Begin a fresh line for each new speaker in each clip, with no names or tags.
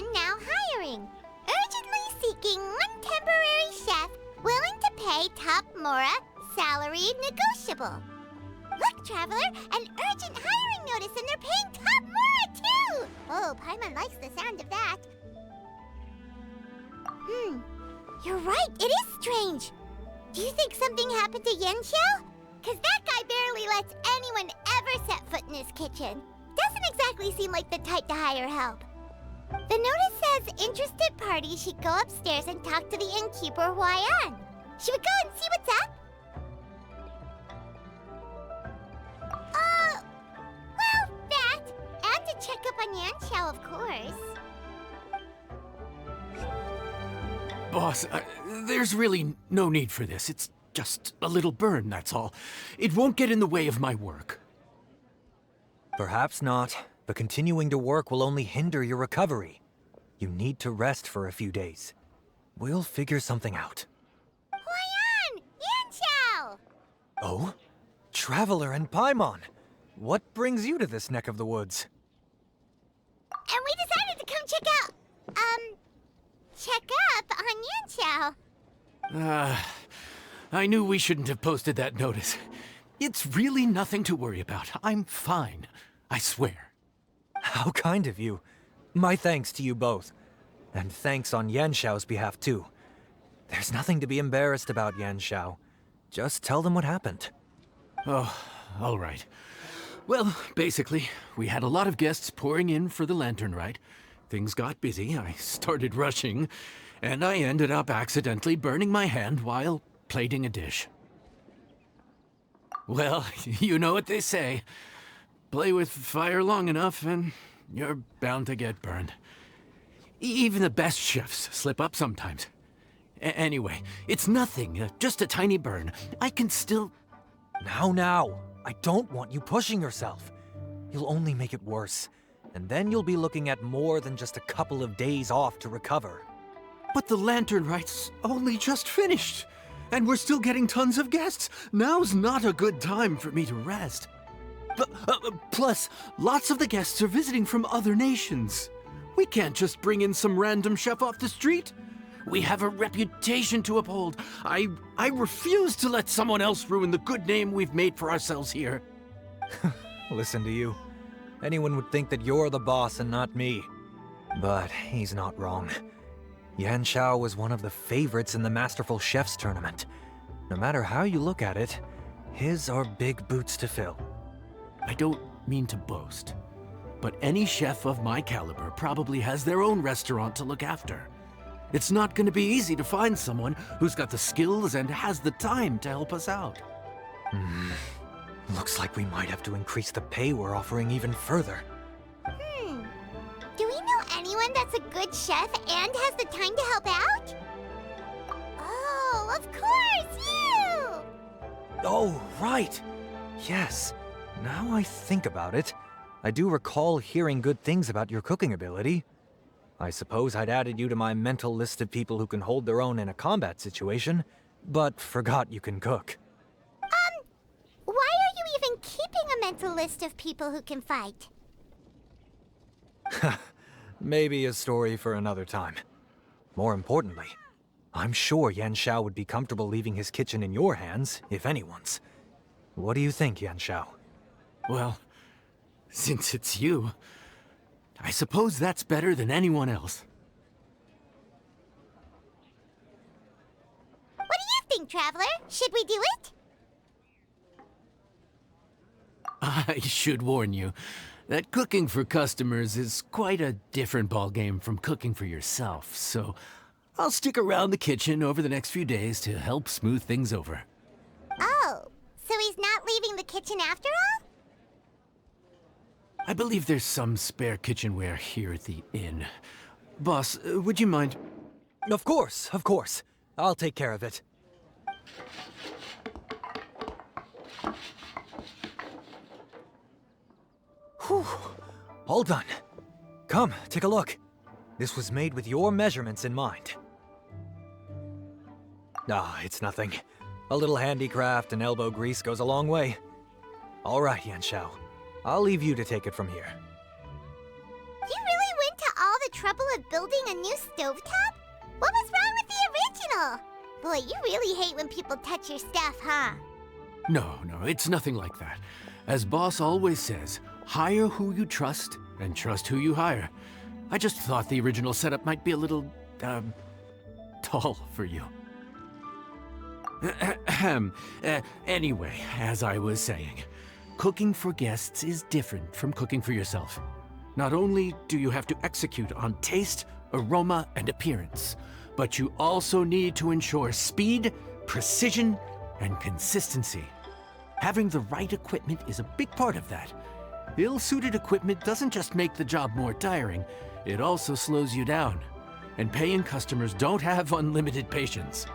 kitchen now hiring. Urgently seeking one temporary chef willing to pay top Mora, salary negotiable. Look, Traveler, an urgent hiring notice and they're paying top Mora too! Oh, Paimon likes the sound of that. You're right, it is strange. Do you think something happened to Yanxiao? Cause that guy barely lets anyone ever set foot in his kitchen. Doesn't exactly seem like the type to hire help. The notice says interested parties should go upstairs and talk to the innkeeper Huayan. Should we go and see what's up? Well, that. And to check up on Yanxiao, of course.
Boss, there's really no need for this. It's just a little burn, that's all. It won't get in the way of my work.
Perhaps not, but continuing to work will only hinder your recovery. You need to rest for a few days. We'll figure something out.
Huayan! Yanxiao!
Oh? Traveler and Paimon! What brings you to this neck of the woods?
And we decided to come check up on Yanxiao.
I knew we shouldn't have posted that notice. It's really nothing to worry about. I'm fine. I swear.
How kind of you. My thanks to you both. And thanks on Yanxiao's behalf, too. There's nothing to be embarrassed about, Yanxiao. Just tell them what happened.
Oh, all right. Well, basically, we had a lot of guests pouring in for the lantern rite. Things got busy, I started rushing, and I ended up accidentally burning my hand while plating a dish. Well, you know what they say. Play with fire long enough and you're bound to get burned. Even the best chefs slip up sometimes. Anyway, it's nothing, just a tiny burn. I can still...
Now, I don't want you pushing yourself. You'll only make it worse. And then you'll be looking at more than just a couple of days off to recover.
But the lantern rite's only just finished. And we're still getting tons of guests. Now's not a good time for me to rest. Plus, lots of the guests are visiting from other nations. We can't just bring in some random chef off the street. We have a reputation to uphold. I refuse to let someone else ruin the good name we've made for ourselves here.
Listen to you. Anyone would think that you're the boss and not me. But he's not wrong. Yanxiao was one of the favorites in the Masterful Chefs tournament. No matter how you look at it, his are big boots to fill.
I don't mean to boast, but any chef of my caliber probably has their own restaurant to look after. It's not going to be easy to find someone who's got the skills and has the time to help us out.
Looks like we might have to increase the pay we're offering even further.
Do we know anyone that's a good chef and has the time to help out? Oh, of course, you!
Oh, right! Yes. Now I think about it, I do recall hearing good things about your cooking ability. I suppose I'd added you to my mental list of people who can hold their own in a combat situation, but forgot you can cook.
Why are you even keeping a mental list of people who can fight?
Maybe a story for another time. More importantly, I'm sure Yanxiao would be comfortable leaving his kitchen in your hands, if anyone's. What do you think, Yanxiao?
Well, since it's you, I suppose that's better than anyone else.
What do you think, Traveler? Should we do it?
I should warn you that cooking for customers is quite a different ballgame from cooking for yourself, so I'll stick around the kitchen over the next few days to help smooth things over.
Oh, so he's not leaving the kitchen after all?
I believe there's some spare kitchenware here at the inn. Boss, would you mind?
Of course. I'll take care of it. Whew. All done. Come, take a look. This was made with your measurements in mind. It's nothing. A little handicraft and elbow grease goes a long way. All right, Yanxiao. I'll leave you to take it from here.
You really went to all the trouble of building a new stovetop? What was wrong with the original? Boy, you really hate when people touch your stuff, huh?
No, it's nothing like that. As Boss always says, hire who you trust and trust who you hire. I just thought the original setup might be a little, tall for you. Anyway, as I was saying, cooking for guests is different from cooking for yourself. Not only do you have to execute on taste, aroma, and appearance, but you also need to ensure speed, precision, and consistency. Having the right equipment is a big part of that. Ill-suited equipment doesn't just make the job more tiring, it also slows you down. And paying customers don't have unlimited patience.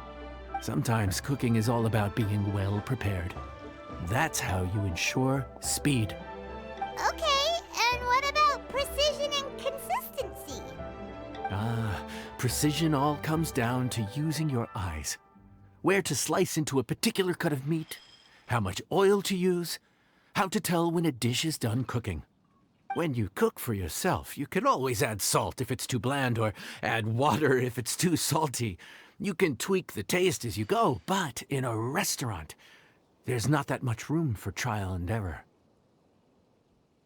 Sometimes cooking is all about being well prepared. That's how you ensure speed.
Okay, and what about precision and consistency?
Precision all comes down to using your eyes. Where to slice into a particular cut of meat, how much oil to use, how to tell when a dish is done cooking. When you cook for yourself, you can always add salt if it's too bland or add water if it's too salty. You can tweak the taste as you go, but in a restaurant, there's not that much room for trial and error.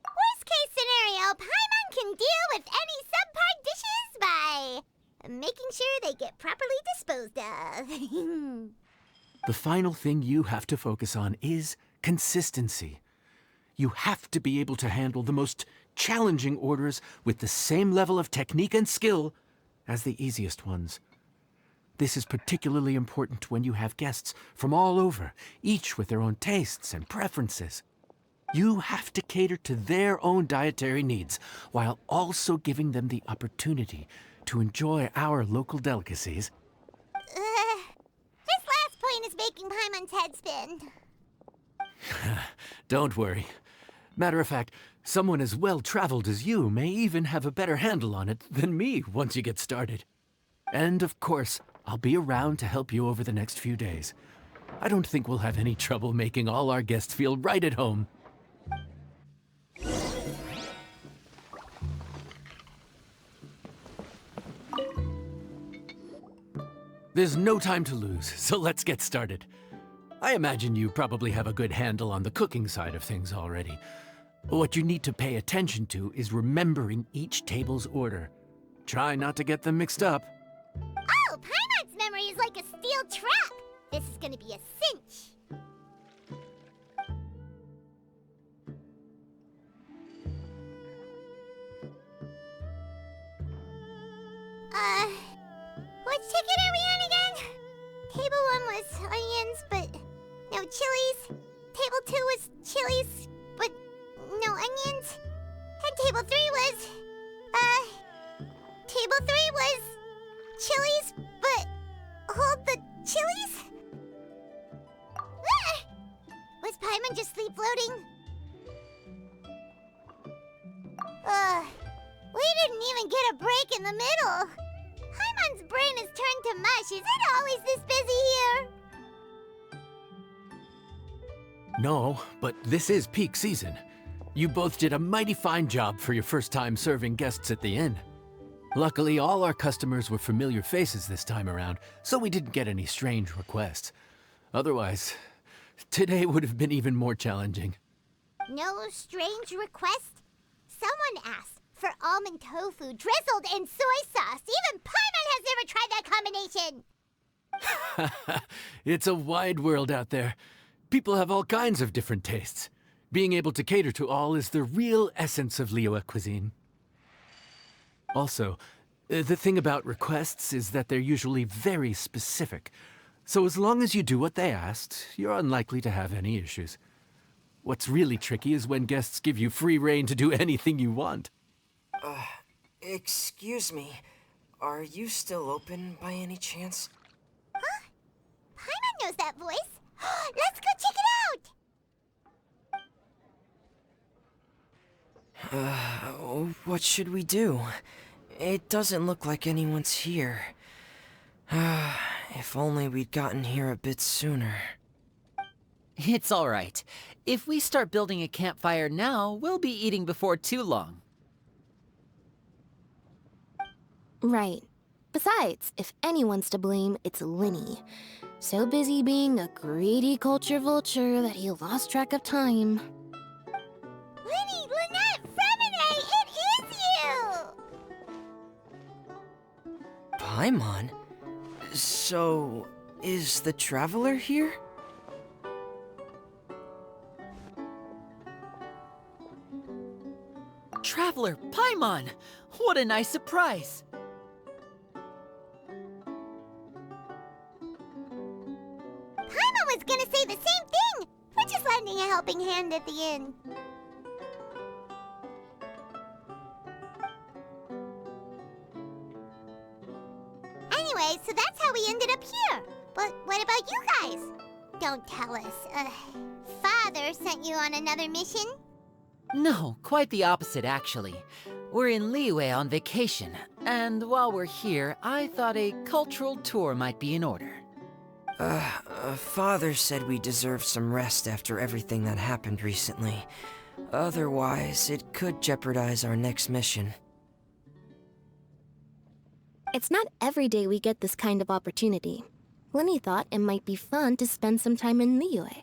Worst case scenario, Paimon can deal with any subpar dishes by making sure they get properly disposed of.
The final thing you have to focus on is consistency. You have to be able to handle the most challenging orders with the same level of technique and skill as the easiest ones. This is particularly important when you have guests from all over, each with their own tastes and preferences. You have to cater to their own dietary needs while also giving them the opportunity to enjoy our local delicacies.
This last point is making Paimon's head spin.
Don't worry. Matter of fact, someone as well-traveled as you may even have a better handle on it than me once you get started. And of course, I'll be around to help you over the next few days. I don't think we'll have any trouble making all our guests feel right at home. There's no time to lose, so let's get started. I imagine you probably have a good handle on the cooking side of things already. What you need to pay attention to is remembering each table's order. Try not to get them mixed up.
Oh, Paimon's memory is like a steel trap. This is gonna be a cinch. Which ticket are we on again? Table 1 was onions, but no chilies. Table 2 was chilies, but no onions. And table 3 was, table 3 was chilies, but hold the chilies? Ah! Was Paimon just sleep floating? We didn't even get a break in the middle. Paimon's brain has turned to mush. Is it always this busy here?
No, but this is peak season. You both did a mighty fine job for your first time serving guests at the inn. Luckily, all our customers were familiar faces this time around, so we didn't get any strange requests. Otherwise, today would have been even more challenging.
No strange request? Someone asked for almond tofu drizzled in soy sauce. Even Paimon has never tried that combination.
It's a wide world out there. People have all kinds of different tastes. Being able to cater to all is the real essence of Liyue cuisine. Also, the thing about requests is that they're usually very specific. So as long as you do what they asked, you're unlikely to have any issues. What's really tricky is when guests give you free rein to do anything you want.
Excuse me. Are you still open by any chance?
Huh? Paimon knows that voice. Let's go check it out!
What should we do? It doesn't look like anyone's here. If only we'd gotten here a bit sooner.
It's all right. If we start building a campfire now, we'll be eating before too long.
Right. Besides, if anyone's to blame, it's Linny. So busy being a greedy culture vulture that he lost track of time.
Linny, Lynette, Fremine, it is you!
Paimon? So, is the Traveler here?
Traveler Paimon! What a nice surprise!
Paimon was gonna say the same thing! We're just lending a helping hand at the end. Anyway, so that's how we ended up here. But what about you guys? Don't tell us. Father sent you on another mission?
No, quite the opposite, actually. We're in Liyue on vacation, and while we're here, I thought a cultural tour might be in order.
Father said we deserve some rest after everything that happened recently. Otherwise, it could jeopardize our next mission.
It's not every day we get this kind of opportunity. Lenny thought it might be fun to spend some time in Liyue,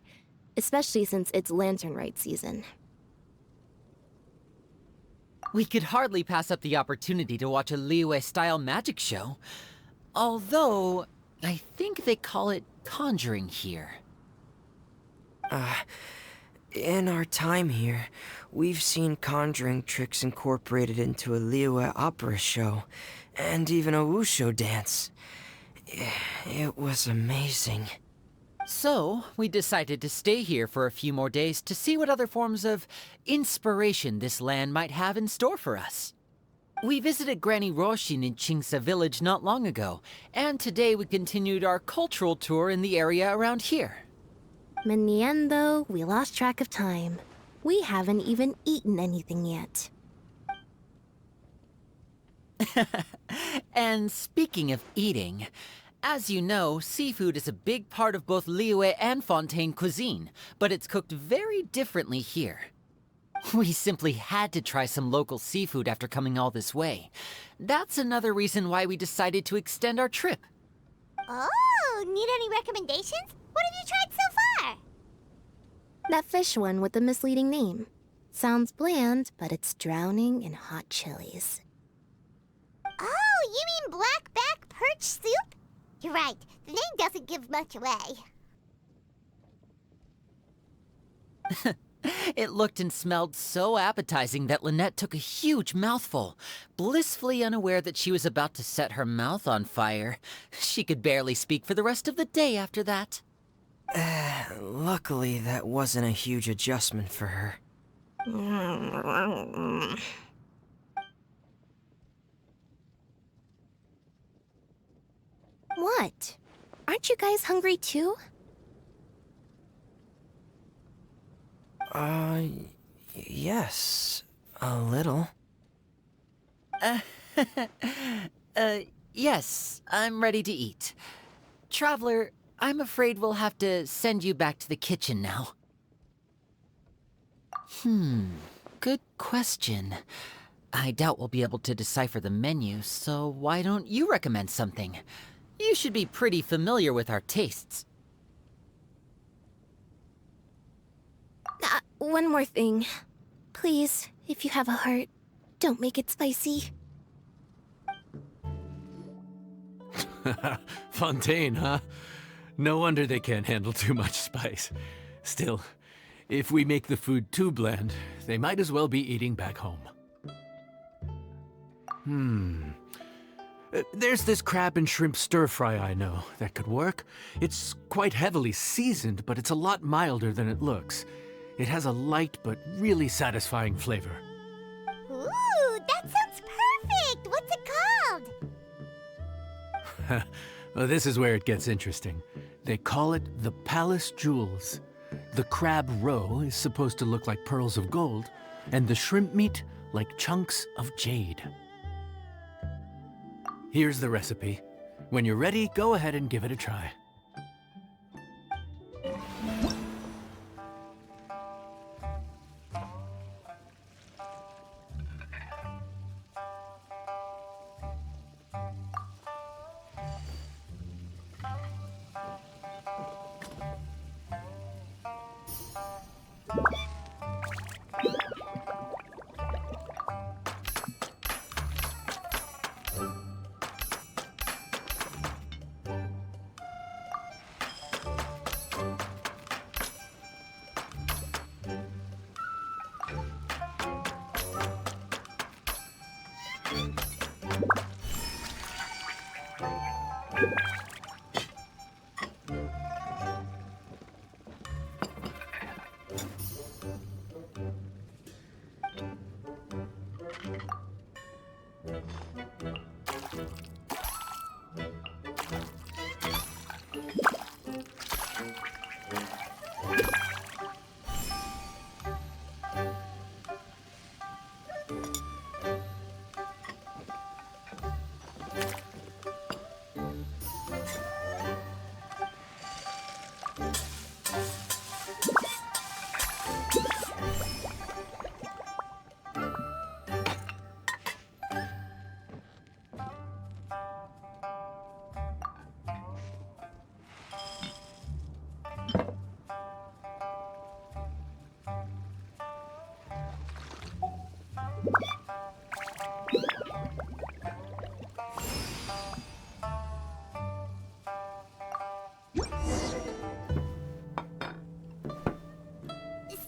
especially since it's Lantern Rite season.
We could hardly pass up the opportunity to watch a Liyue-style magic show. Although, I think they call it conjuring here.
In our time here, we've seen conjuring tricks incorporated into a Liyue opera show, and even a wushu dance. It was amazing.
So, we decided to stay here for a few more days to see what other forms of inspiration this land might have in store for us. We visited Granny Roshin in Qingsa village not long ago, and today we continued our cultural tour in the area around here.
In the end, though, we lost track of time. We haven't even eaten anything yet.
And speaking of eating, as you know, seafood is a big part of both Liyue and Fontaine cuisine, but it's cooked very differently here. We simply had to try some local seafood after coming all this way. That's another reason why we decided to extend our trip.
Oh, need any recommendations? What have you tried so far?
That fish one with the misleading name. Sounds bland, but it's drowning in hot chilies.
Oh, you mean blackback perch soup? You're right, the name doesn't give much away.
It looked and smelled so appetizing that Lynette took a huge mouthful, blissfully unaware that she was about to set her mouth on fire. She could barely speak for the rest of the day after that.
Luckily, that wasn't a huge adjustment for her.
What? Aren't you guys hungry too?
Yes, a little.
Yes, I'm ready to eat. Traveler, I'm afraid we'll have to send you back to the kitchen now. Good question. I doubt we'll be able to decipher the menu, so why don't you recommend something? You should be pretty familiar with our tastes.
One more thing. Please, if you have a heart, don't make it spicy.
Fontaine, huh? No wonder they can't handle too much spice. Still, if we make the food too bland, they might as well be eating back home. There's this crab and shrimp stir-fry I know that could work. It's quite heavily seasoned, but it's a lot milder than it looks. It has a light but really satisfying flavor.
Ooh, that sounds perfect! What's it called?
Well, this is where it gets interesting. They call it the Palace Jewels. The crab roe is supposed to look like pearls of gold, and the shrimp meat like chunks of jade. Here's the recipe. When you're ready, go ahead and give it a try.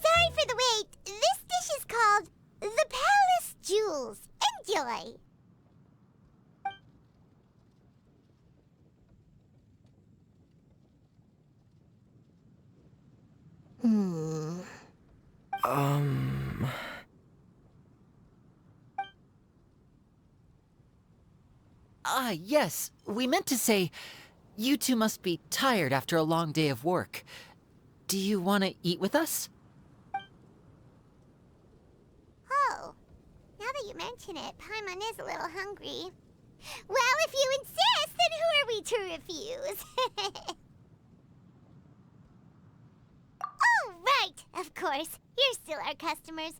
Sorry for the wait. This dish is called the Palace Jewels. Enjoy.
Ah, yes. We meant to say, you two must be tired after a long day of work. Do you want to eat with us?
Oh, now that you mention it, Paimon is a little hungry. Well, if you insist, then who are we to refuse? Oh, right, of course. You're still our customers.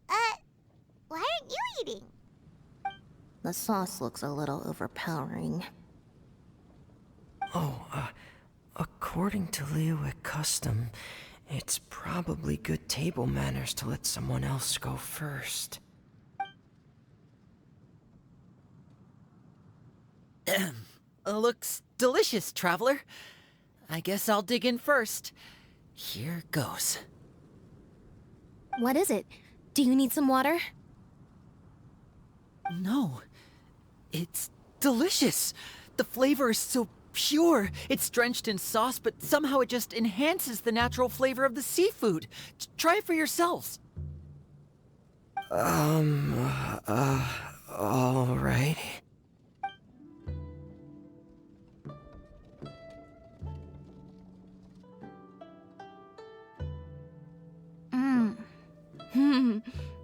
Why aren't you eating?
The sauce looks a little overpowering.
According to Liyue custom, it's probably good table manners to let someone else go first.
Looks delicious, traveler. I guess I'll dig in first. Here goes.
What is it? Do you need some water?
No. It's delicious. The flavor is so pure. It's drenched in sauce, but somehow it just enhances the natural flavor of the seafood. Try it for yourselves.
All right.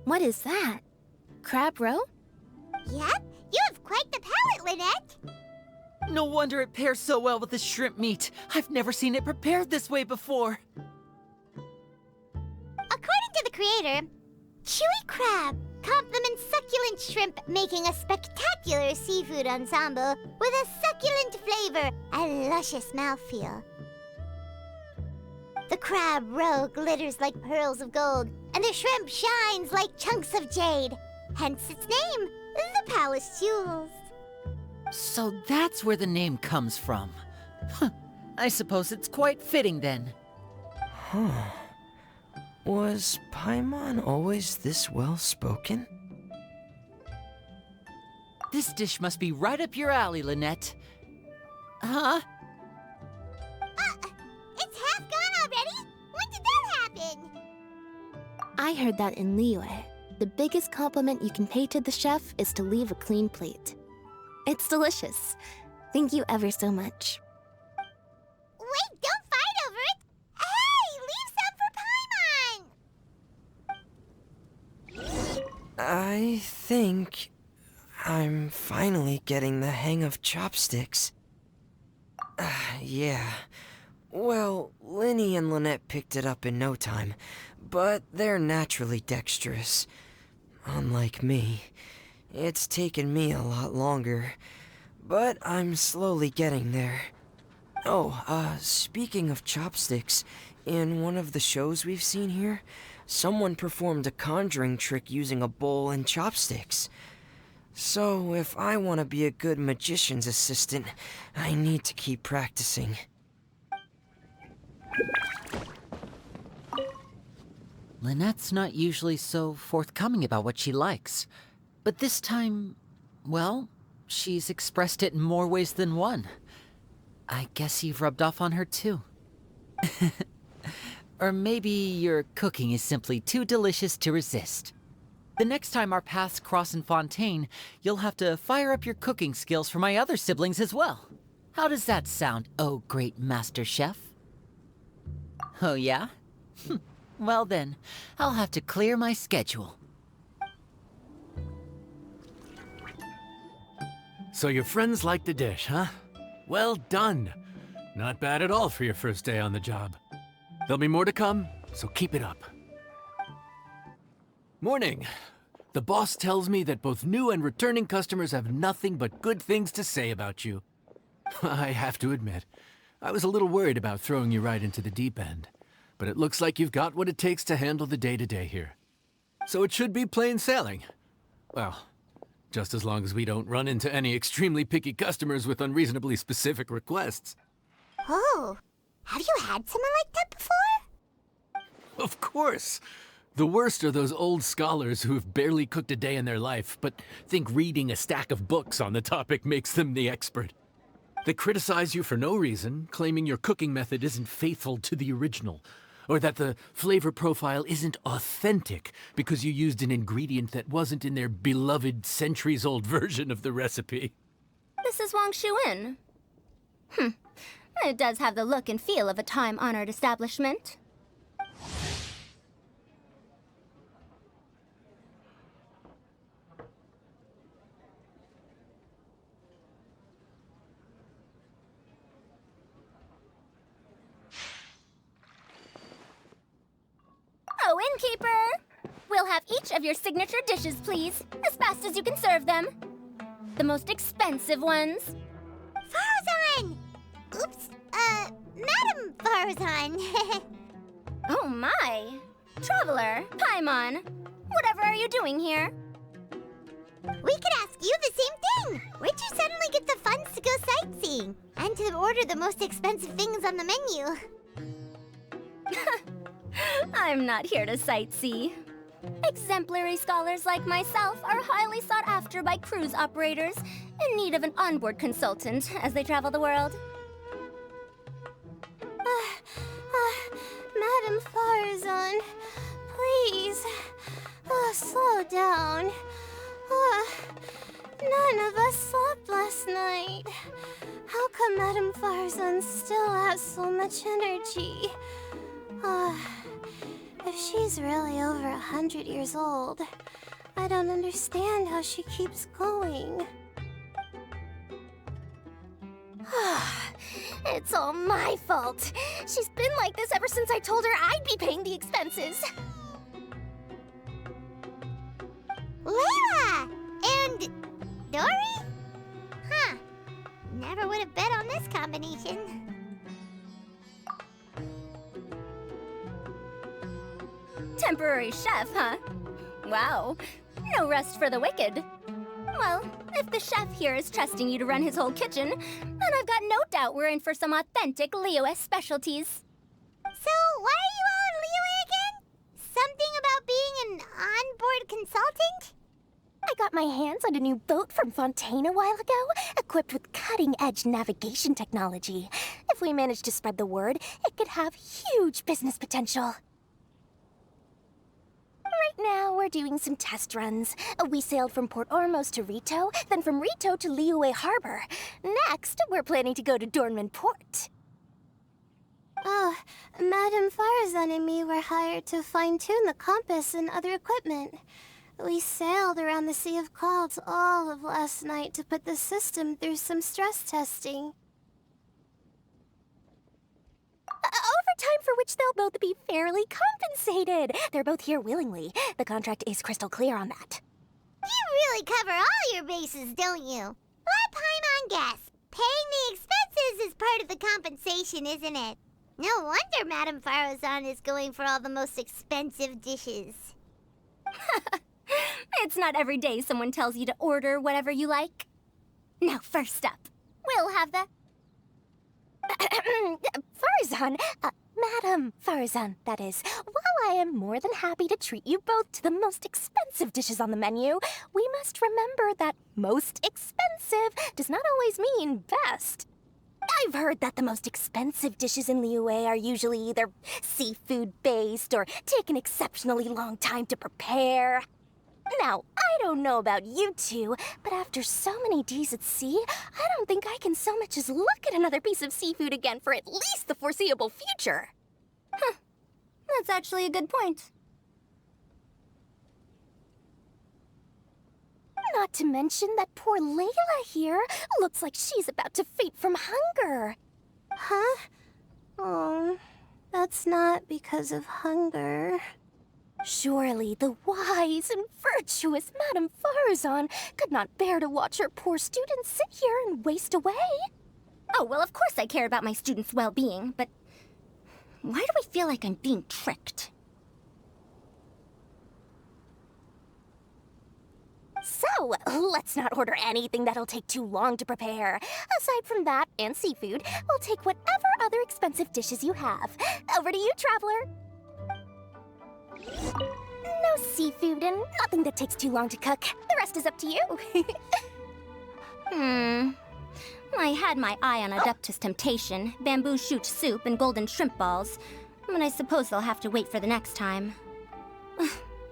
What is that? Crab roe?
Yep, you have quite the palate, Lynette.
No wonder it pairs so well with the shrimp meat. I've never seen it prepared this way before.
According to the creator, chewy crab complements succulent shrimp, making a spectacular seafood ensemble with a succulent flavor and luscious mouthfeel. The crab roe glitters like pearls of gold, and the shrimp shines like chunks of jade. Hence its name, the Palace Jewels.
So that's where the name comes from. Huh. I suppose it's quite fitting then.
Was Paimon always this well-spoken?
This dish must be right up your alley, Lynette. Huh?
It's half gone already? When did that happen?
I heard that in Liyue, the biggest compliment you can pay to the chef is to leave a clean plate. It's delicious. Thank you ever so much.
Wait, don't fight over it! Hey, leave some for Paimon!
I think I'm finally getting the hang of chopsticks. Yeah. Well, Linny and Lynette picked it up in no time, but they're naturally dexterous. Unlike me, it's taken me a lot longer, but I'm slowly getting there. Oh, speaking of chopsticks, in one of the shows we've seen here, someone performed a conjuring trick using a bowl and chopsticks. So, if I want to be a good magician's assistant, I need to keep practicing.
Lynette's not usually so forthcoming about what she likes. But this time, well, she's expressed it in more ways than one. I guess you've rubbed off on her too. Or maybe your cooking is simply too delicious to resist. The next time our paths cross in Fontaine, you'll have to fire up your cooking skills for my other siblings as well. How does that sound, oh great master chef? Oh yeah? Well then, I'll have to clear my schedule.
So your friends like the dish, huh? Well done. Not bad at all for your first day on the job. There'll be more to come, so keep it up. Morning. The boss tells me that both new and returning customers have nothing but good things to say about you. I have to admit, I was a little worried about throwing you right into the deep end, but it looks like you've got what it takes to handle the day-to-day here. So it should be plain sailing. Well, just as long as we don't run into any extremely picky customers with unreasonably specific requests.
Oh, have you had someone like that before?
Of course. The worst are those old scholars who have barely cooked a day in their life, but think reading a stack of books on the topic makes them the expert. They criticize you for no reason, claiming your cooking method isn't faithful to the original, or that the flavor profile isn't authentic because you used an ingredient that wasn't in their beloved centuries-old version of the recipe.
This is Wang Shuin. It does have the look and feel of a time-honored establishment. Oh, innkeeper! We'll have each of your signature dishes, please, as fast as you can serve them. The most expensive ones.
Farazan! Oops, Madam Farazan.
Oh my! Traveler, Paimon, whatever are you doing here?
We could ask you the same thing. Where'd you suddenly get the funds to go sightseeing? And to order the most expensive things on the menu?
I'm not here to sightsee. Exemplary scholars like myself are highly sought after by cruise operators in need of an onboard consultant as they travel the world.
Madam Farazan, please, slow down. None of us slept last night. How come Madam Farazan still has so much energy? If she's really over 100 years old, I don't understand how she keeps going.
It's all my fault. She's been like this ever since I told her I'd be paying the expenses.
Layla! And Dory? Huh. Never would have bet on this combination.
Temporary chef, huh? Wow. No rest for the wicked. Well, if the chef here is trusting you to run his whole kitchen, then I've got no doubt we're in for some authentic Liyue specialties.
So, why are you all in Liyue again? Something about being an onboard consultant?
I got my hands on a new boat from Fontaine a while ago, equipped with cutting-edge navigation technology. If we manage to spread the word, it could have huge business potential. Right now, we're doing some test runs. We sailed from Port Ormos to Rito, then from Rito to Liyue Harbor. Next, we're planning to go to Dornman Port.
Oh, Madam Farazan and me were hired to fine-tune the compass and other equipment. We sailed around the Sea of Clouds all of last night to put the system through some stress testing.
Overtime for which they'll both be fairly compensated. They're both here willingly. The contract is crystal clear on that.
You really cover all your bases, don't you? Let Paimon guess. Paying the expenses is part of the compensation, isn't it? No wonder Madame Farazan is going for all the most expensive dishes.
It's not every day someone tells you to order whatever you like. Now, first up, we'll have the... Farazan, Madam Farazan, that is. While I am more than happy to treat you both to the most expensive dishes on the menu, we must remember that most expensive does not always mean best.
I've heard that the most expensive dishes in Liyue are usually either seafood-based or take an exceptionally long time to prepare. Now, I don't know about you two, but after so many days at sea, I don't think I can so much as look at another piece of seafood again for at least the foreseeable future.
Huh. That's actually a good point.
Not to mention that poor Layla here looks like she's about to faint from hunger.
Huh? Oh, that's not because of hunger.
Surely the wise and virtuous Madame Farazan could not bear to watch her poor students sit here and waste away.
Oh, well, of course I care about my students' well-being, but why do I feel like I'm being tricked?
So, let's not order anything that'll take too long to prepare. Aside from that and seafood, we'll take whatever other expensive dishes you have. Over to you, Traveler. No seafood and nothing that takes too long to cook. The rest is up to you.
I had my eye on Adeptus Temptation, bamboo shoot soup, and golden shrimp balls, but I suppose they'll have to wait for the next time.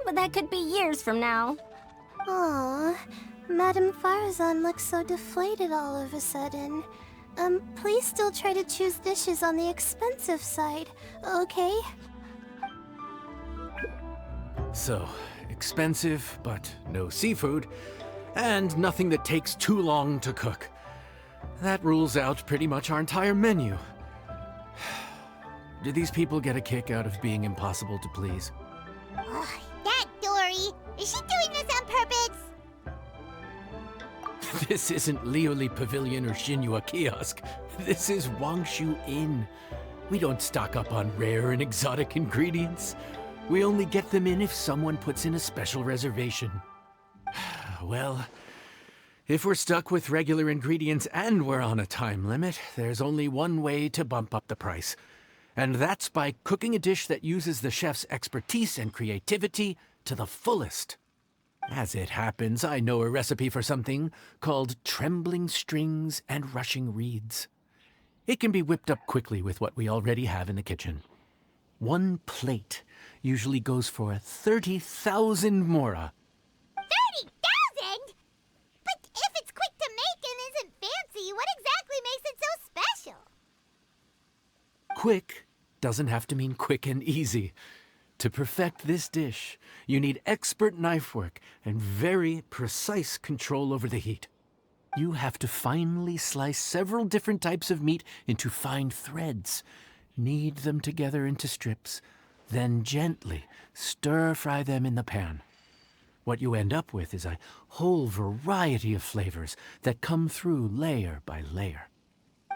But that could be years from now.
Aw, Madame Farazan looks so deflated all of a sudden. Please still try to choose dishes on the expensive side, okay?
So, expensive, but no seafood, and nothing that takes too long to cook. That rules out pretty much our entire menu. Do these people get a kick out of being impossible to please?
Ugh, that Dory! Is she doing this on purpose?
This isn't Lioli Pavilion or Xinhua Kiosk. This is Wangshu Inn. We don't stock up on rare and exotic ingredients. We only get them in if someone puts in a special reservation. Well, if we're stuck with regular ingredients and we're on a time limit, there's only one way to bump up the price. And that's by cooking a dish that uses the chef's expertise and creativity to the fullest. As it happens, I know a recipe for something called trembling strings and rushing reeds. It can be whipped up quickly with what we already have in the kitchen. One plate usually goes for 30,000 mora.
30,000? But if it's quick to make and isn't fancy, what exactly makes it so special?
Quick doesn't have to mean quick and easy. To perfect this dish, you need expert knife work and very precise control over the heat. You have to finely slice several different types of meat into fine threads, knead them together into strips, then gently stir-fry them in the pan. What you end up with is a whole variety of flavors that come through layer by layer.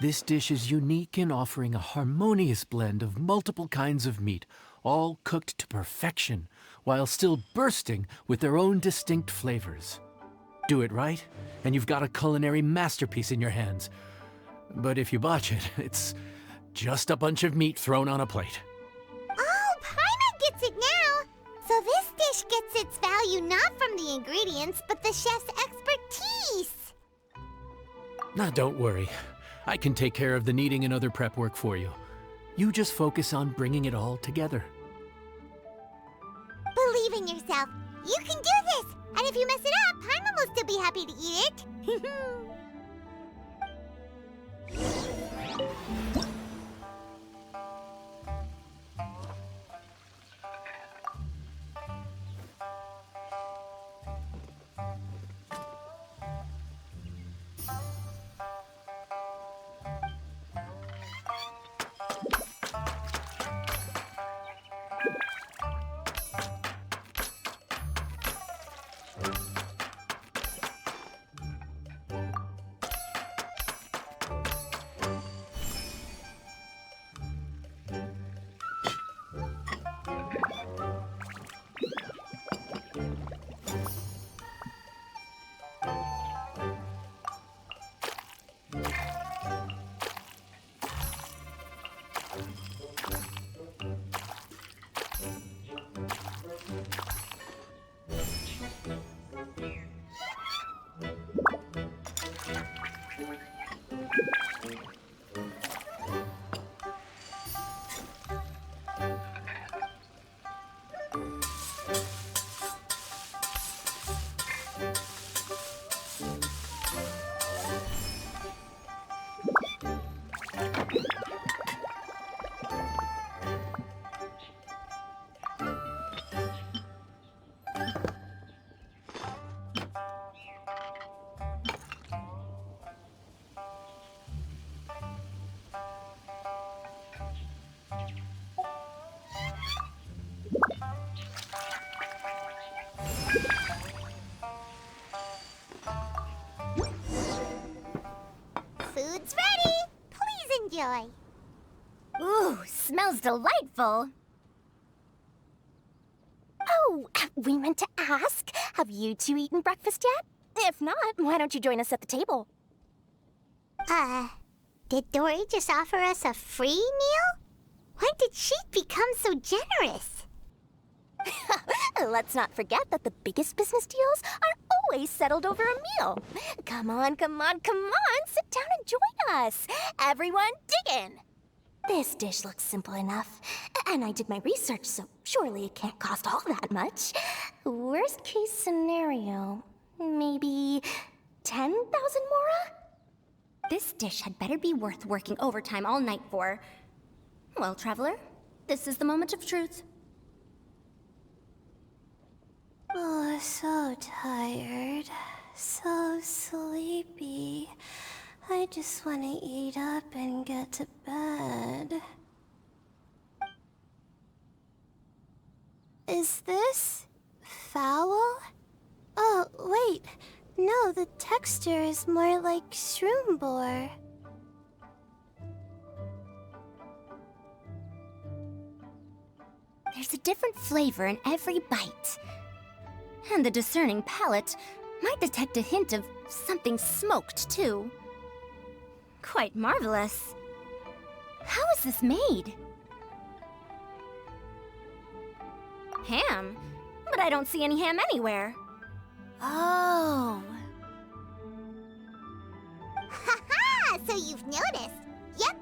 This dish is unique in offering a harmonious blend of multiple kinds of meat, all cooked to perfection, while still bursting with their own distinct flavors. Do it right, and you've got a culinary masterpiece in your hands. But if you botch it, it's just a bunch of meat thrown on a plate.
Oh, Paimon gets it now! So this dish gets its value not from the ingredients, but the chef's expertise!
Now, don't worry. I can take care of the kneading and other prep work for you. You just focus on bringing it all together.
Believe in yourself. You can do this! And if you mess it up, Paimon will still be happy to eat it. Food's ready. Please enjoy.
Ooh, smells delightful.
Oh, we meant to ask, have you two eaten breakfast yet? If not, why don't you join us at the table?
Did Dory just offer us a free meal? When did she become so generous?
Let's not forget that the biggest business deals are always settled over a meal. Come on, come on, come on! Sit down and join us! Everyone, dig in! This dish looks simple enough, and I did my research, so surely it can't cost all that much. Worst case scenario, maybe 10,000 mora?
This dish had better be worth working overtime all night for. Well, traveler, this is the moment of truth.
Oh, so tired. So sleepy. I just want to eat up and get to bed. Is this foul? Oh, wait. No, the texture is more like shroom boar.
There's a different flavor in every bite. And the discerning palate might detect a hint of something smoked, too. Quite marvelous. How is this made? Ham? But I don't see any ham anywhere. Oh.
Haha! So you've noticed. Yep,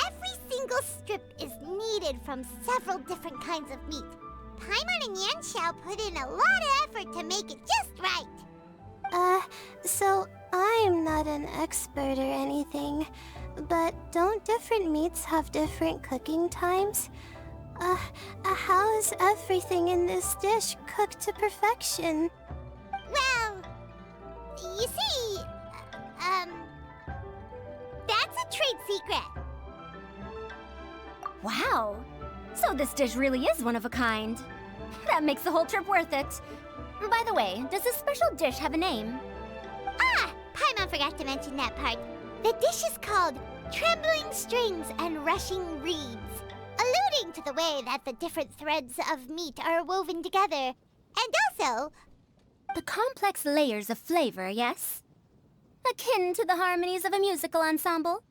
every single strip is kneaded from several different kinds of meat. Paimon and Yanxiao put in a lot of effort to make it just right.
So I'm not an expert or anything, but don't different meats have different cooking times? How is everything in this dish cooked to perfection?
Well, you see, that's a trade secret.
Wow. So this dish really is one of a kind. That makes the whole trip worth it. By the way, does this special dish have a name?
Ah! Paimon forgot to mention that part. The dish is called Trembling Strings and Rushing Reeds, alluding to the way that the different threads of meat are woven together. And also...
The complex layers of flavor, yes? Akin to the harmonies of a musical ensemble?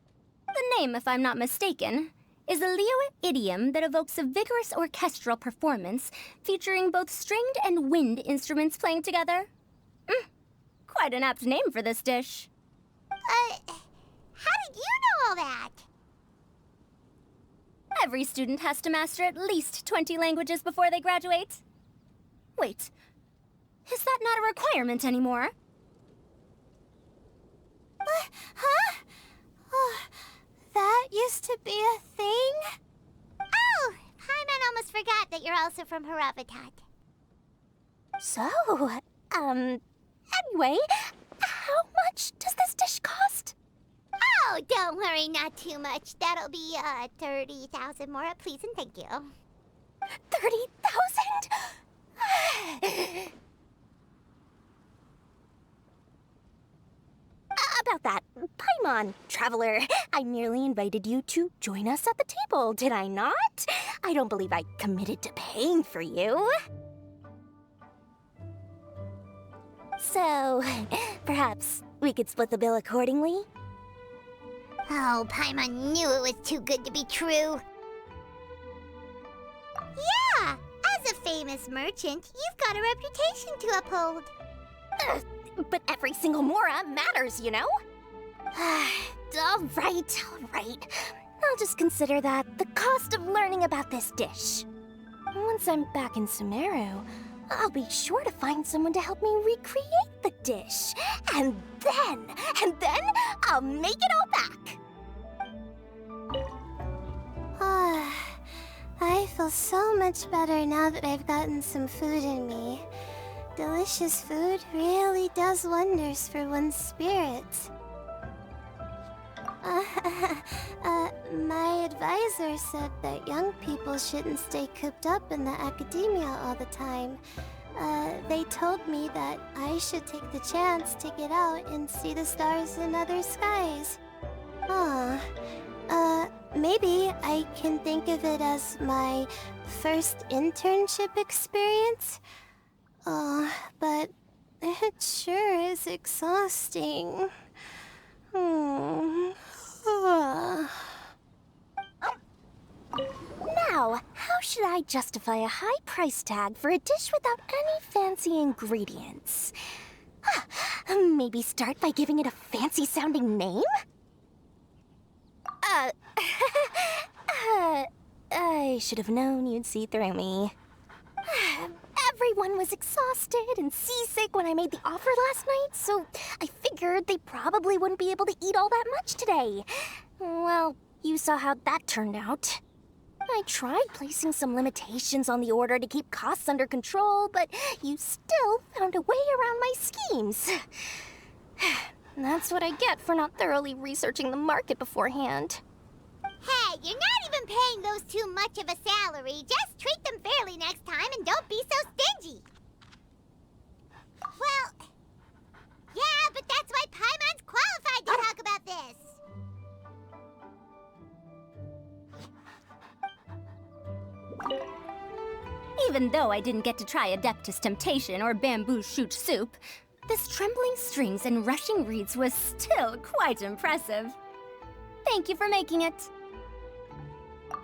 The name, if I'm not mistaken, is a Liyue idiom that evokes a vigorous orchestral performance featuring both stringed and wind instruments playing together. Quite an apt name for this dish.
how did you know all that?
Every student has to master at least 20 languages before they graduate. Wait, is that not a requirement anymore?
Huh? Oh, that used to be a thing?
Oh! Paimon almost forgot that you're also from Haravatat.
So, anyway, how much does this dish cost?
Oh, don't worry, not too much. That'll be, 30,000 more, please and thank you.
30,000? About that, Paimon, traveler, I merely invited you to join us at the table, did I not? I don't believe I committed to paying for you. So, perhaps we could split the bill accordingly?
Oh, Paimon knew it was too good to be true. Yeah! As a famous merchant, you've got a reputation to uphold.
But every single mora matters, you know? All right. I'll just consider that the cost of learning about this dish. Once I'm back in Sumeru, I'll be sure to find someone to help me recreate the dish. And then I'll make it all back.
I feel so much better now that I've gotten some food in me. Delicious food really does wonders for one's spirit. My advisor said that young people shouldn't stay cooped up in the academia all the time. They told me that I should take the chance to get out and see the stars in other skies. Maybe I can think of it as my first internship experience. But it sure is exhausting.
Now, how should I justify a high price tag for a dish without any fancy ingredients? Maybe start by giving it a fancy-sounding name? I should have known you'd see through me. Everyone was exhausted and seasick when I made the offer last night, so I figured they probably wouldn't be able to eat all that much today. Well, you saw how that turned out. I tried placing some limitations on the order to keep costs under control, but you still found a way around my schemes. That's what I get for not thoroughly researching the market beforehand.
Hey, you're not even paying those too much of a salary. Just treat them fairly next time and don't be so stingy. Well, yeah, but that's why Paimon's qualified to talk about this.
Even though I didn't get to try Adeptus Temptation or Bamboo Shoot Soup, this trembling strings and rushing reeds was still quite impressive. Thank you for making it.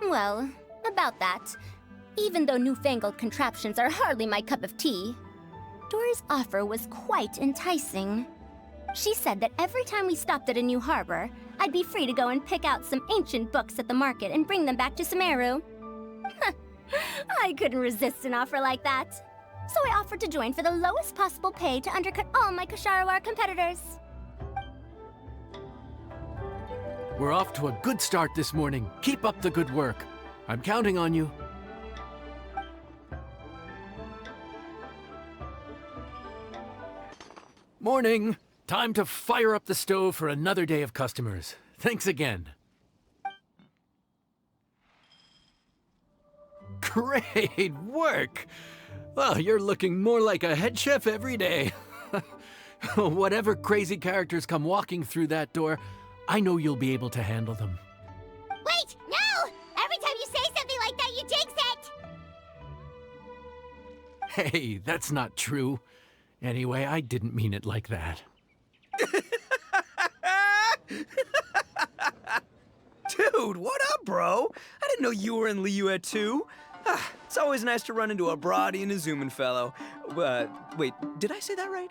Well, about that, even though newfangled contraptions are hardly my cup of tea, Dora's offer was quite enticing. She said that every time we stopped at a new harbor, I'd be free to go and pick out some ancient books at the market and bring them back to Sumeru. I couldn't resist an offer like that. So I offered to join for the lowest possible pay to undercut all my Ksharawar competitors.
We're off to a good start this morning. Keep up the good work. I'm counting on you. Morning. Time to fire up the stove for another day of customers. Thanks again. Great work! Well, you're looking more like a head chef every day. Whatever crazy characters come walking through that door, I know you'll be able to handle them.
Wait, no! Every time you say something like that, you jinx it!
Hey, that's not true. Anyway, I didn't mean it like that.
Dude, what up, bro? I didn't know you were in Liyue too. It's always nice to run into a Brody and a Zoomin fellow. Wait, did I say that right?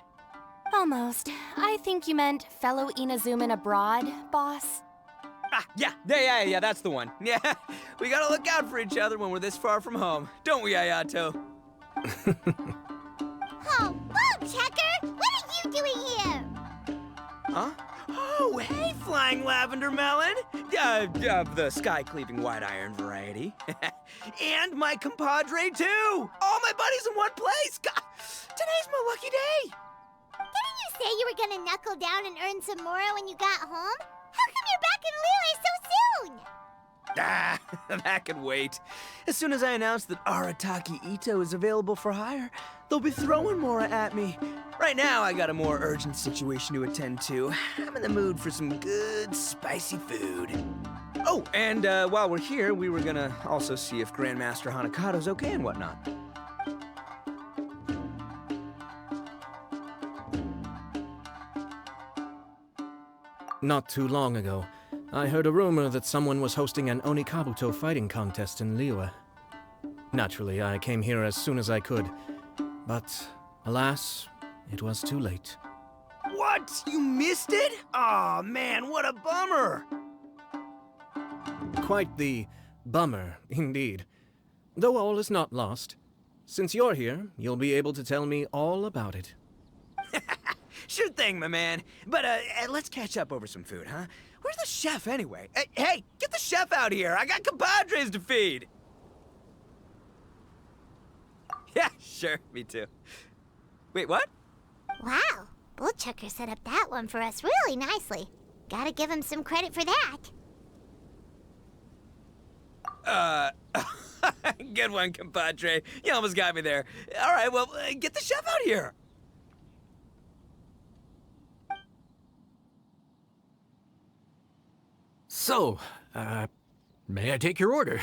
Almost. I think you meant fellow Inazuman abroad, boss.
Yeah, that's the one. Yeah, we gotta look out for each other when we're this far from home. Don't we, Ayato?
Oh, Boomchucker! What are you doing here?
Huh? Oh, hey, Flying Lavender Melon! The sky-cleaving white iron variety. And my compadre, too! All my buddies in one place! God, today's my lucky day!
Didn't you say you were gonna knuckle down and earn some more when you got home? How come you're back in Liyue so soon?
That can wait. As soon as I announce that Arataki Ito is available for hire, they'll be throwing Mora at me. Right now, I got a more urgent situation to attend to. I'm in the mood for some good, spicy food. Oh, and while we're here, we were gonna also see if Grandmaster Hanakado's okay and whatnot.
Not too long ago, I heard a rumor that someone was hosting an Onikabuto fighting contest in Liyue. Naturally, I came here as soon as I could, but alas, it was too late.
What? You missed it? Aw, man, what a bummer!
Quite the bummer, indeed. Though all is not lost. Since you're here, you'll be able to tell me all about it.
Sure thing, my man. But let's catch up over some food, huh? Where's the chef, anyway? Hey, get the chef out here! I got compadres to feed! Yeah, sure, me too. Wait, what?
Wow, Bullchucker set up that one for us really nicely. Gotta give him some credit for that.
Good one, compadre. You almost got me there. All right, well, get the chef out here.
So, may I take your order?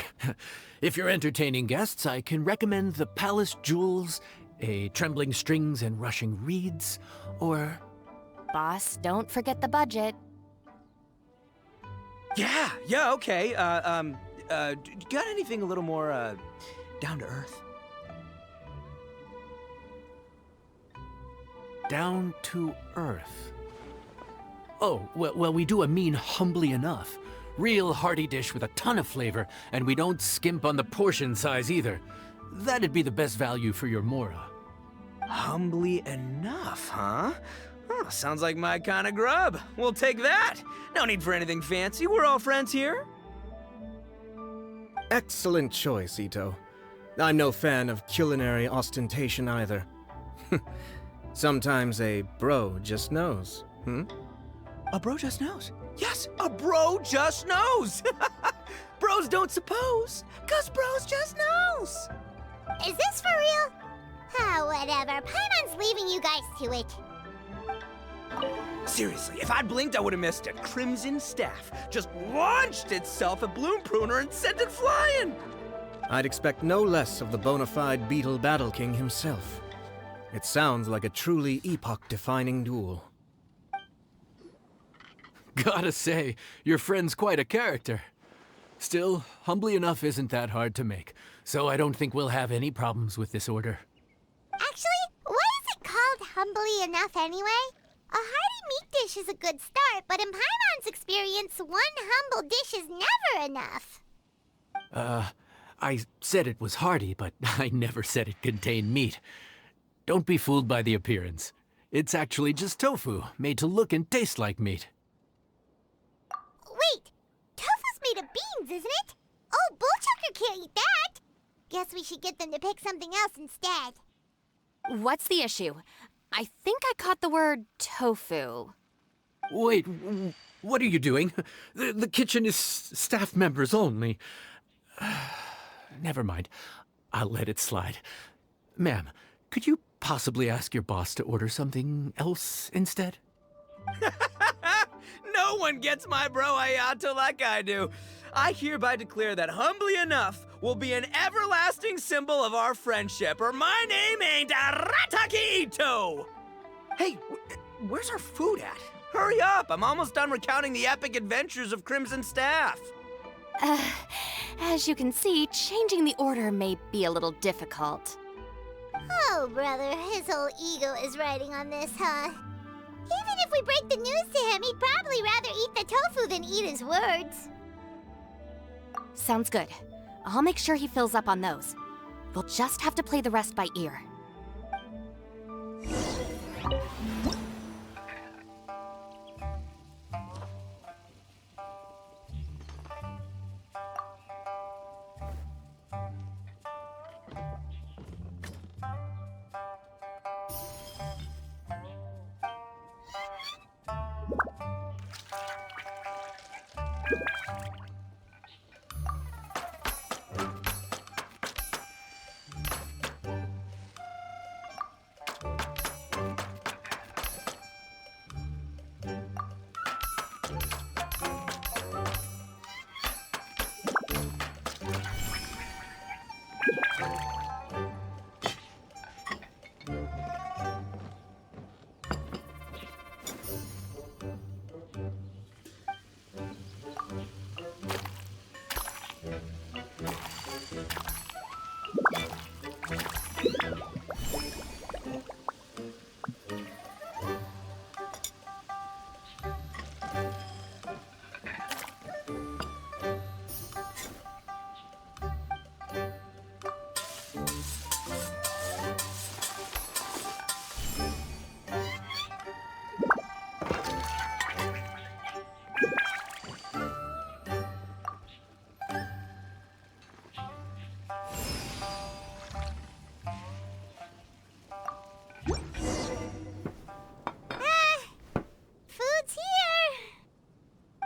If you're entertaining guests, I can recommend the Palace Jewels, a Trembling Strings and Rushing Reeds, or...
Boss, don't forget the budget.
Yeah, okay. You got anything a little more, down to earth?
Down to earth. Oh, well, we do a mean humbly enough. Real hearty dish with a ton of flavor, and we don't skimp on the portion size either. That'd be the best value for your Mora.
Humbly enough, huh? Oh, sounds like my kind of grub. We'll take that. No need for anything fancy. We're all friends here.
Excellent choice, Ito. I'm no fan of culinary ostentation either. Sometimes a bro just knows,
A bro just knows. Yes, a bro just knows. Bros don't suppose, 'cause bros just knows.
Is this for real? Ah, whatever. Paimon's leaving you guys to it.
Seriously, if I blinked, I would have missed it. Crimson Staff just launched itself at Bloom Pruner and sent it flying.
I'd expect no less of the bona fide Beetle Battle King himself. It sounds like a truly epoch-defining duel.
Gotta say, your friend's quite a character. Still, humbly enough isn't that hard to make, so I don't think we'll have any problems with this order.
Actually, why is it called humbly enough anyway? A hearty meat dish is a good start, but in Paimon's experience, one humble dish is never enough.
I said it was hearty, but I never said it contained meat. Don't be fooled by the appearance. It's actually just tofu, made to look and taste like meat.
Wait, tofu's made of beans, isn't it? Oh, Bullchucker can't eat that. Guess we should get them to pick something else instead.
What's the issue? I think I caught the word tofu.
Wait, what are you doing? The kitchen is staff members only. Never mind. I'll let it slide. Ma'am, could you possibly ask your boss to order something else instead?
No one gets my bro Ayato like I do. I hereby declare that humbly enough will be an everlasting symbol of our friendship, or my name ain't Arataki Ito! Hey, where's our food at? Hurry up, I'm almost done recounting the epic adventures of Crimson Staff.
As you can see, changing the order may be a little difficult.
Oh, brother, his whole ego is riding on this, huh? Even if we break the news to him, he'd probably rather eat the tofu than eat his words.
Sounds good. I'll make sure he fills up on those. We'll just have to play the rest by ear.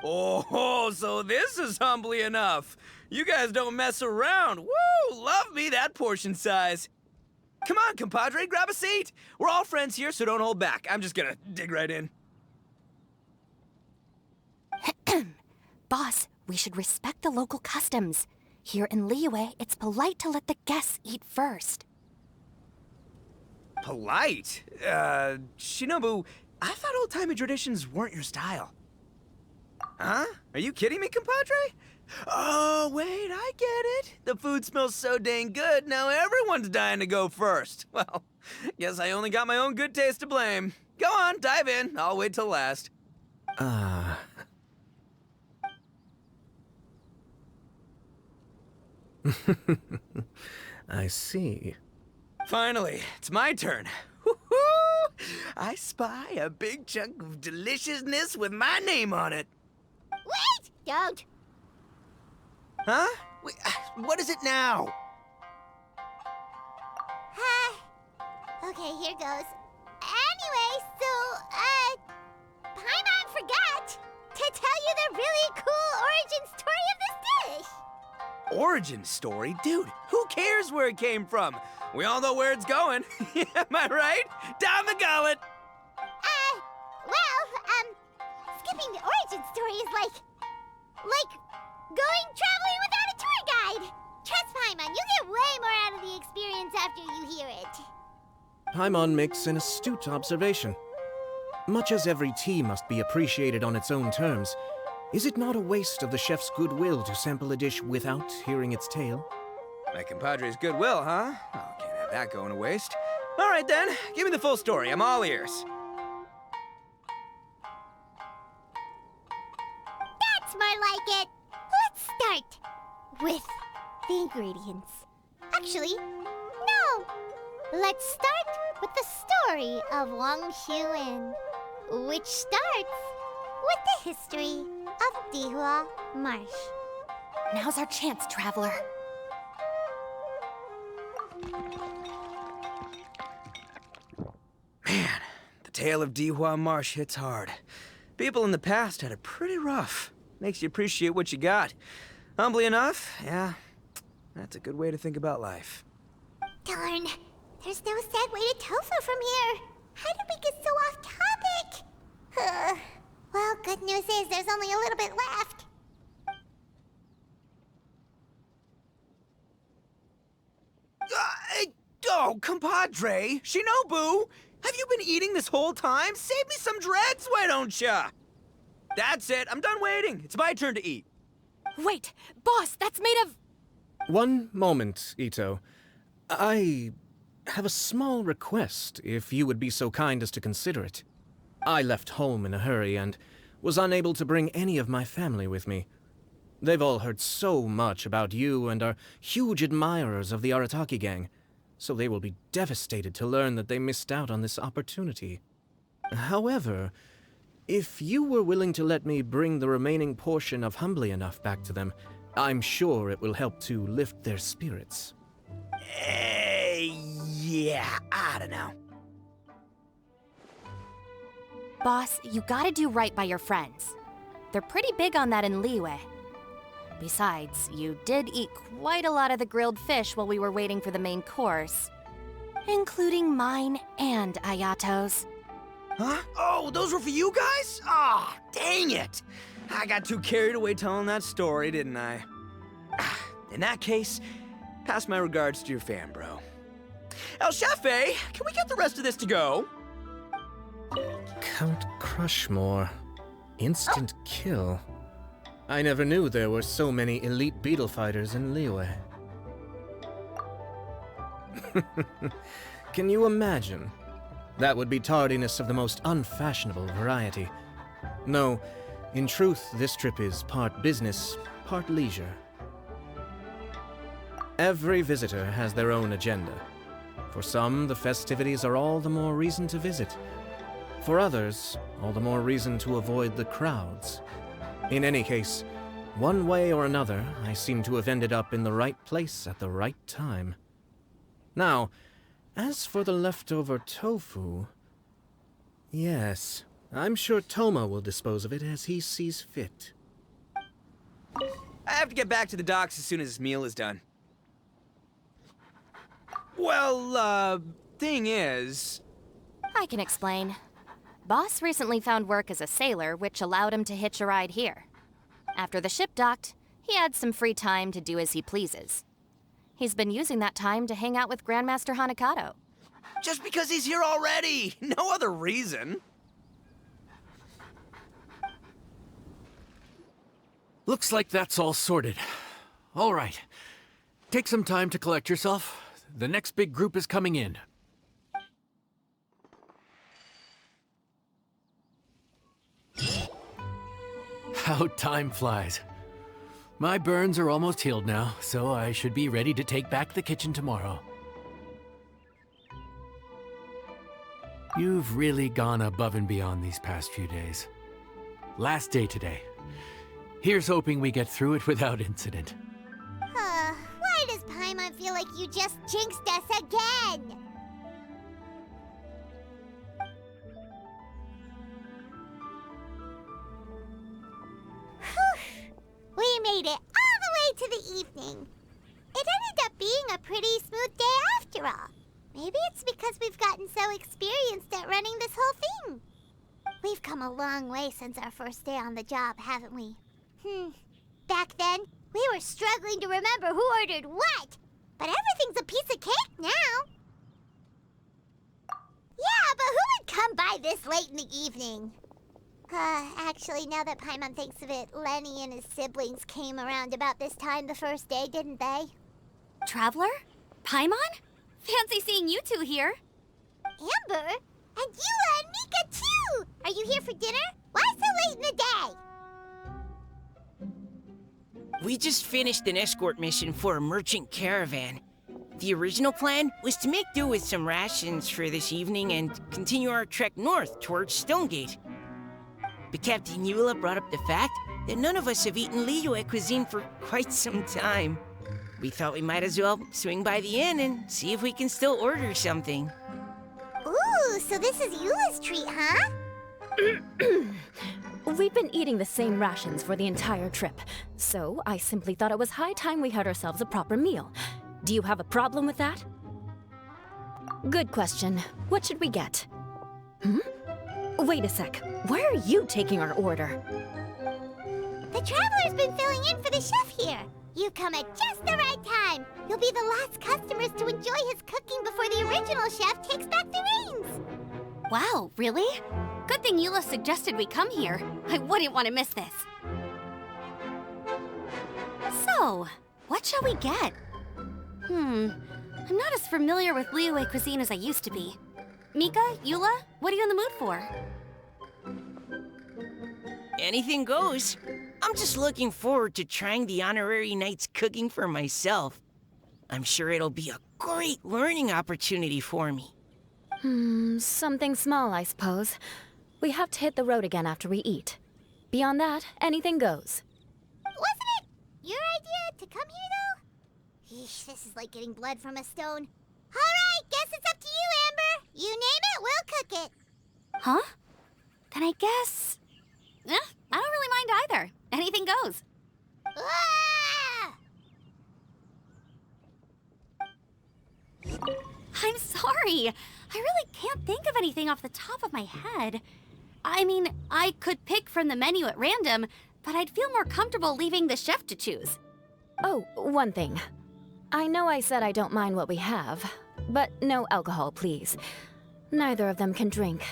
Oh, so this is humbly enough. You guys don't mess around. Woo! Love me that portion size. Come on, compadre, grab a seat. We're all friends here, so don't hold back. I'm just gonna dig right in.
Boss, we should respect the local customs. Here in Liyue, it's polite to let the guests eat first.
Polite? Shinobu, I thought old-timey traditions weren't your style. Huh? Are you kidding me, compadre? Oh, wait, I get it. The food smells so dang good, now everyone's dying to go first. Well, guess I only got my own good taste to blame. Go on, dive in. I'll wait till last.
I see.
Finally, it's my turn. Woo-hoo! I spy a big chunk of deliciousness with my name on it.
Wait! Don't.
Huh? Wait, what is it now?
Okay, here goes. Anyway, so, Paimon forgot to tell you the really cool origin story of this dish.
Origin story? Dude, who cares where it came from? We all know where it's going. Am I right? Down the gullet!
Skipping the origin story is like going traveling without a tour guide. Trust Paimon, you get way more out of the experience after you hear it.
Paimon makes an astute observation. Much as every tea must be appreciated on its own terms, is it not a waste of the chef's goodwill to sample a dish without hearing its tale?
My compadre's goodwill, huh? Oh, can't have that going to waste. All right then, give me the full story. I'm all ears.
That's more like it. Let's start with the ingredients. Actually, no. Let's start with the story of Wang Xuan, which starts with the history of Dihua Marsh.
Now's our chance, traveler.
Man, the tale of Dihua Marsh hits hard. People in the past had it pretty rough. Makes you appreciate what you got. Humbly enough, yeah, that's a good way to think about life.
Darn, there's no segue to tofu from here. How did we get so off topic? Well, good news is there's only a little bit left.
Oh, compadre! Shinobu! Have you been eating this whole time? Save me some dreads, why don't ya? That's it, I'm done waiting. It's my turn to eat.
Wait, boss, that's made of...
One moment, Ito. I have a small request, if you would be so kind as to consider it. I left home in a hurry and was unable to bring any of my family with me. They've all heard so much about you and are huge admirers of the Arataki gang, so they will be devastated to learn that they missed out on this opportunity. However, if you were willing to let me bring the remaining portion of Humbly Enough back to them, I'm sure it will help to lift their spirits.
Yeah, I don't know.
Boss, you gotta do right by your friends. They're pretty big on that in Liyue. Besides, you did eat quite a lot of the grilled fish while we were waiting for the main course. Including mine and Ayato's.
Huh? Oh, those were for you guys? Ah, dang it! I got too carried away telling that story, didn't I? In that case, pass my regards to your fan, bro. El Chefe, can we get the rest of this to go?
Count Crushmore. Instant kill. I never knew there were so many elite beetle fighters in Liyue. Can you imagine? That would be tardiness of the most unfashionable variety. No, in truth, this trip is part business, part leisure. Every visitor has their own agenda. For some, the festivities are all the more reason to visit. For others, all the more reason to avoid the crowds. In any case, one way or another, I seem to have ended up in the right place at the right time. Now, as for the leftover tofu... Yes, I'm sure Toma will dispose of it as he sees fit.
I have to get back to the docks as soon as this meal is done. Well, thing is...
I can explain. Boss recently found work as a sailor, which allowed him to hitch a ride here. After the ship docked, he had some free time to do as he pleases. He's been using that time to hang out with Grandmaster Hanakato.
Just because he's here already! No other reason!
Looks like that's all sorted. All right. Take some time to collect yourself. The next big group is coming in. How time flies. My burns are almost healed now, so I should be ready to take back the kitchen tomorrow. You've really gone above and beyond these past few days. Last day today. Here's hoping we get through it without incident.
Why does Paimon feel like you just jinxed us again? We made it all the way to the evening. It ended up being a pretty smooth day after all. Maybe it's because we've gotten so experienced at running this whole thing. We've come a long way since our first day on the job, haven't we? Back then, we were struggling to remember who ordered what. But everything's a piece of cake now. Yeah, but who would come by this late in the evening? Actually, now that Paimon thinks of it, Lenny and his siblings came around about this time the first day, didn't they?
Traveler? Paimon? Fancy seeing you two here.
Amber? And Eula and Mika, too! Are you here for dinner? Why so late in the day?
We just finished an escort mission for a merchant caravan. The original plan was to make do with some rations for this evening and continue our trek north towards Stonegate. But Captain Eula brought up the fact that none of us have eaten Liyue cuisine for quite some time. We thought we might as well swing by the inn and see if we can still order something.
Ooh, so this is Eula's treat, huh?
We've been eating the same rations for the entire trip, so I simply thought it was high time we had ourselves a proper meal. Do you have a problem with that? Good question. What should we get? Wait a sec. Why are you taking our order?
The Traveler's been filling in for the chef here. You come at just the right time. You'll be the last customers to enjoy his cooking before the original chef takes back the reins.
Wow, really? Good thing Eula suggested we come here. I wouldn't want to miss this. So, what shall we get? I'm not as familiar with Liyue cuisine as I used to be. Mika, Eula, what are you in the mood for?
Anything goes. I'm just looking forward to trying the honorary knight's cooking for myself. I'm sure it'll be a great learning opportunity for me.
Something small, I suppose. We have to hit the road again after we eat. Beyond that, anything goes.
Wasn't it your idea to come here, though? Eesh, this is like getting blood from a stone. All right, guess it's up to you, Amber. You name it, we'll cook it.
Huh? Then I guess... I don't really mind either. Anything goes.
Ah!
I'm sorry. I really can't think of anything off the top of my head. I mean, I could pick from the menu at random, but I'd feel more comfortable leaving the chef to choose.
Oh, one thing. I know I said I don't mind what we have, but no alcohol, please. Neither of them can drink.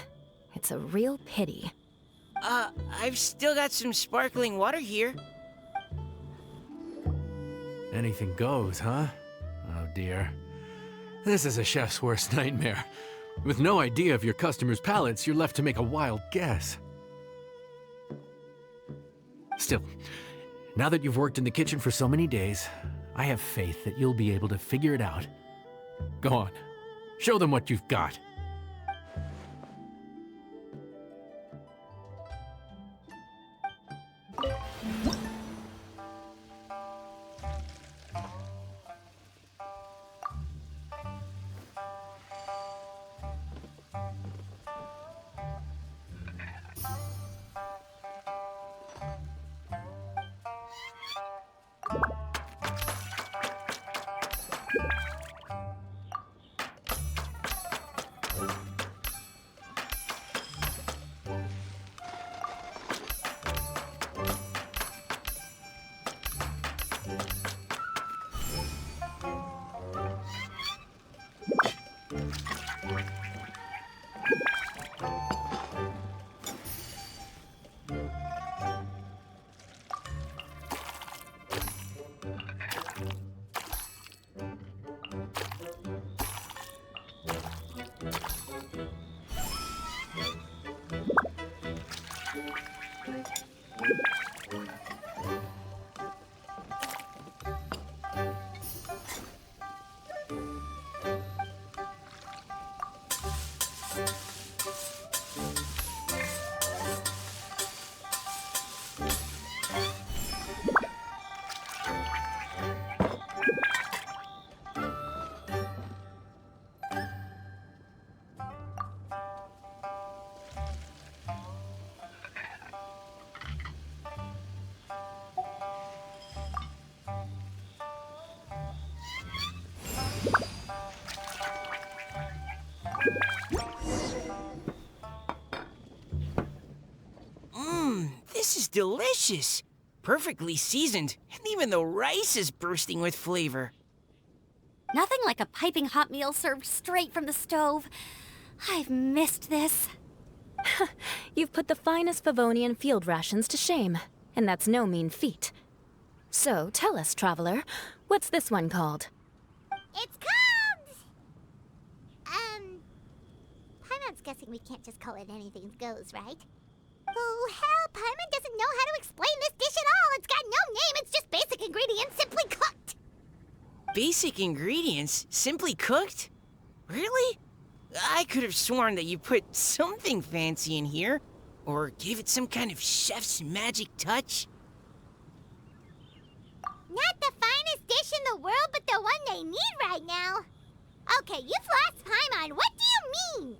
It's a real pity.
I've still got some sparkling water here.
Anything goes, huh? Oh dear. This is a chef's worst nightmare. With no idea of your customers' palates, you're left to make a wild guess. Still, now that you've worked in the kitchen for so many days, I have faith that you'll be able to figure it out. Go on, show them what you've got.
This is delicious. Perfectly seasoned, and even the rice is bursting with flavor.
Nothing like a piping hot meal served straight from the stove. I've missed this.
You've put the finest Favonian field rations to shame, and that's no mean feat. So, tell us, traveler, what's this one called?
It's called... Paimon's guessing we can't just call it anything goes, right? Oh, hell, Paimon doesn't know how to explain this dish at all. It's got no name, it's just basic ingredients simply cooked.
Basic ingredients? Simply cooked? Really? I could have sworn that you put something fancy in here, or gave it some kind of chef's magic touch.
Not the finest dish in the world, but the one they need right now. Okay, you've lost Paimon. What do you mean?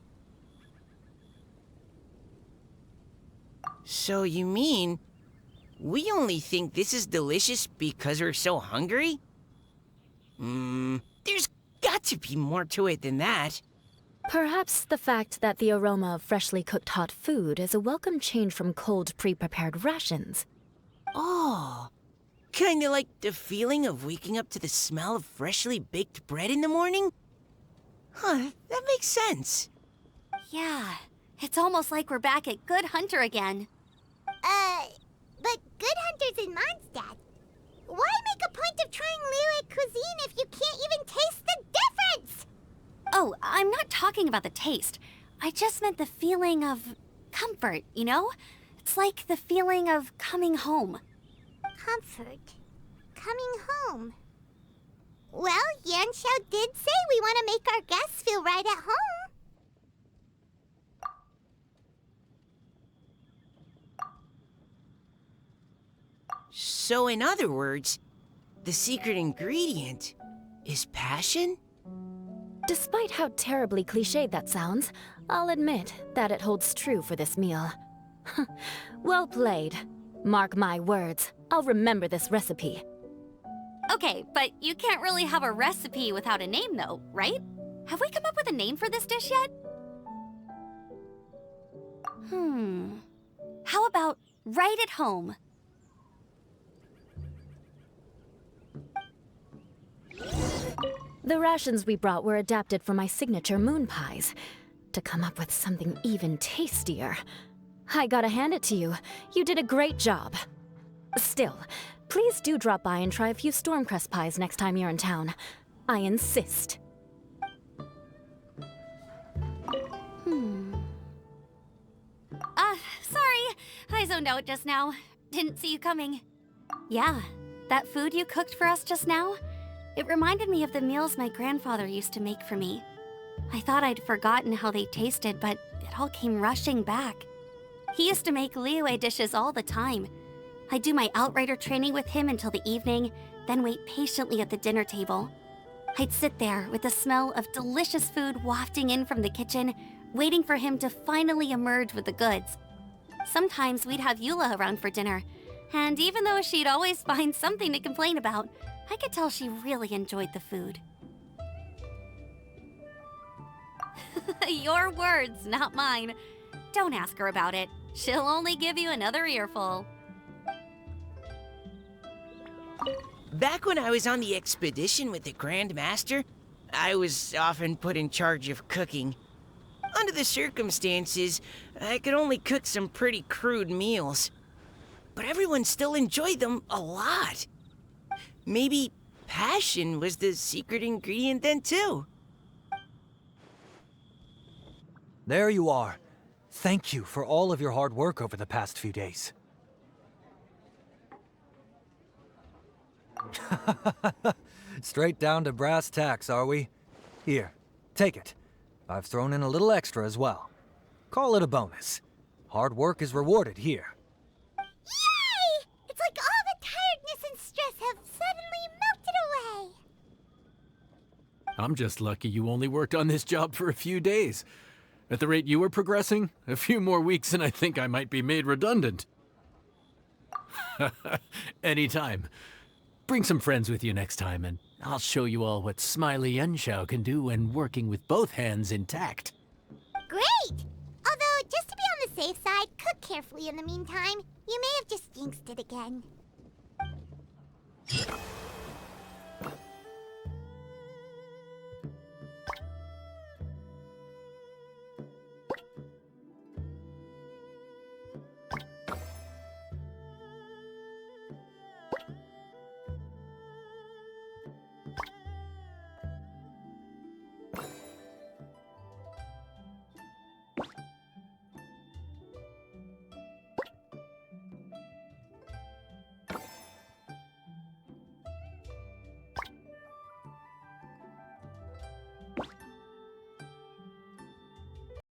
So you mean, we only think this is delicious because we're so hungry? There's got to be more to it than that.
Perhaps the fact that the aroma of freshly cooked hot food is a welcome change from cold, pre-prepared rations.
Oh, kinda like the feeling of waking up to the smell of freshly baked bread in the morning? Huh, that makes sense.
Yeah, it's almost like we're back at Good Hunter again.
But Good Hunter's in Mondstadt. Why make a point of trying Liyue cuisine if you can't even taste the difference?
Oh, I'm not talking about the taste. I just meant the feeling of comfort, you know? It's like the feeling of coming home.
Comfort. Coming home. Well, Yanxiao did say we want to make our guests feel right at home.
So in other words, the secret ingredient is passion?
Despite how terribly cliched that sounds, I'll admit that it holds true for this meal. Well played. Mark my words, I'll remember this recipe.
Okay, but you can't really have a recipe without a name though, right? Have we come up with a name for this dish yet? How about right at home?
The rations we brought were adapted for my signature moon pies. To come up with something even tastier. I gotta hand it to you. You did a great job. Still, please do drop by and try a few Stormcrest pies next time you're in town. I insist.
Sorry. I zoned out just now. Didn't see you coming. Yeah, that food you cooked for us just now? It reminded me of the meals my grandfather used to make for me. I thought I'd forgotten how they tasted, but it all came rushing back. He used to make Liyue dishes all the time. I'd do my outrider training with him until the evening, then wait patiently at the dinner table. I'd sit there with the smell of delicious food wafting in from the kitchen, waiting for him to finally emerge with the goods. Sometimes we'd have Eula around for dinner, and even though she'd always find something to complain about, I could tell she really enjoyed the food. Your words, not mine. Don't ask her about it. She'll only give you another earful.
Back when I was on the expedition with the Grand Master, I was often put in charge of cooking. Under the circumstances, I could only cook some pretty crude meals. But everyone still enjoyed them a lot. Maybe passion was the secret ingredient then too.
There you are. Thank you for all of your hard work over the past few days. Straight down to brass tacks, are we? Here, take it. I've thrown in a little extra as well. Call it a bonus. Hard work is rewarded here.
Yay! It's like all the tiredness and stress have suddenly melted away.
I'm just lucky you only worked on this job for a few days. At the rate you were progressing, a few more weeks and I think I might be made redundant. Anytime. Bring some friends with you next time, and I'll show you all what Smiley Yenshao can do when working with both hands intact.
Great! Although, just to be on the safe side, cook carefully in the meantime. You may have just jinxed it again.